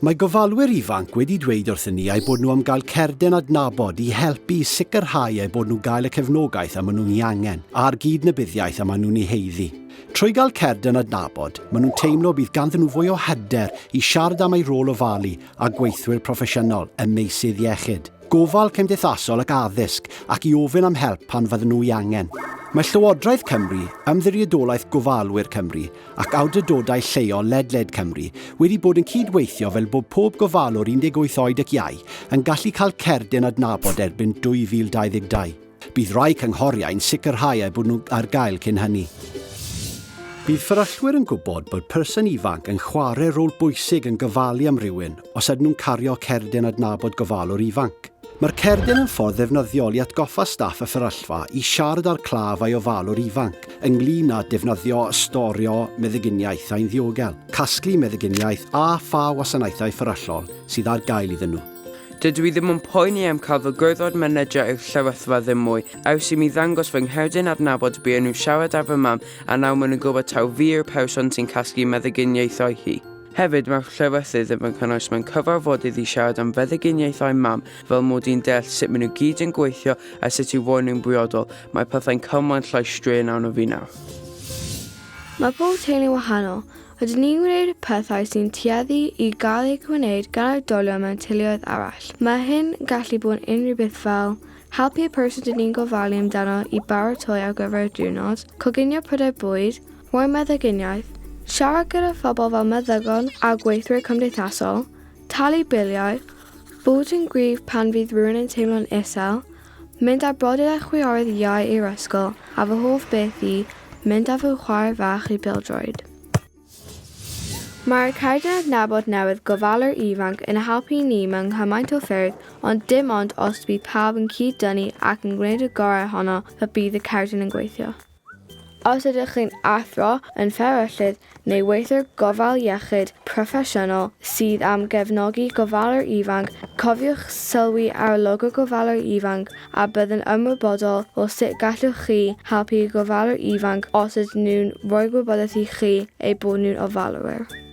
Mae gofalwyr ifanc wedi dweud wrthyn ni eu bod nhw am gael Cerdyn Adnabod i helpu sicrhau eu bod nhw'n gael y cefnogaeth am nhw'n ei angen, a'r gydnabyddiaeth am nhw'n ei heiddi. Trwy gael Cerdyn Adnabod, maen nhw'n teimlo bydd ganddyn nhw fwy o hyder i siarad am eu rôl ofalu a gweithwyr proffesiynol ym meysydd iechyd. Gofal cymdeithasol ac addysg ac i ofyn am help pan fydden nhw i angen. Mae Lywodraeth Cymru, Ymddiriedolaeth Gofalwyr Cymru ac awdurdodau lleol ledled Cymru wedi bod yn cydweithio fel bod pob gofalwr 18 oed ac iau yn gallu cael Cerdyn Adnabod erbyn 2022. Bydd rai cynghoriau'n sicrhau eu bod nhw ar gael cyn hynny. Bydd fferyllwyr yn gwybod bod person ifanc yn chwarae rôl bwysig yn gofalu am rywun os ydyn nhw'n cario Cerdyn Adnabod gofalwr ifanc. Mae'r cerdyn yn ffordd ddefnyddiol i atgoffa staff y fferyllfa i siarad ar claf ei ofalwr ifanc ynglŷn â defnyddio storio meddyginiaeth a'n ddiogel, casglu meddyginiaeth a pha wasanaethau fferyllol sydd ar gael iddyn nhw. Dydw i ddim yn poeni am cael fy gwrddod mynediad i'w llywethfa ddim mwy, aws i mi ddangos fy ngherdyn adnabod bu nhw siarad ar fy mam a nawr maen nhw'n gwybod taw fi'r person sy'n casglu meddyginiaethau hi. Hefyd mae'r llywethydd ddim yn cynnwys mewn cyfarfodydd i siarad am feddyginiaethau mam fel mod i'n deall sut maen nhw gyd yn gweithio a sut i fod nhw'n briodol. Mae pethau'n cymaint llai straen arno fi nawr. Mae bob teulu wahanol. Ydyn ni'n gwneud pethau sy'n tueddu i gael eu gwneud gan oedolion mewn teuluoedd arall. Mae hyn gallu bod yn unrhyw beth fel helpu y person dyn ni'n gofalu amdano i baratoi ar gyfer y diwrnod, coginio prydau bwyd, rhoi meddyginiaeth, siarad gyda phobl fel meddygon a gweithwyr cymdeithasol, talu biliau, bod yn gryf pan fydd rhywun yn teimlo'n isel, mynd ar brodyr a chwiorydd iau i'r ysgol, a fy hoff beth i mynd â fy chwaer fach i bêl-droed. Mae'r Cerdyn Adnabod newydd gofalwyr ifanc yn helpu ni mewn cymaint o ffyrdd, ond dim ond os bydd pawb yn cyd-dynnu ac yn gwneud y gorau ohono fe bydd y cerdyn yn gweithio. Os ydych chi'n athro yn fferyllydd neu weithwyr gofal iechyd proffesiynol sydd am gefnogi gofalwyr ifanc, cofiwch sylwi ar logo gofalwyr ifanc a byddwn ymwybodol o sut gallwch chi helpu gofalwyr ifanc os ydyn nhw'n rhoi gwybodaeth i chi eu bod nhw'n ofalwyr.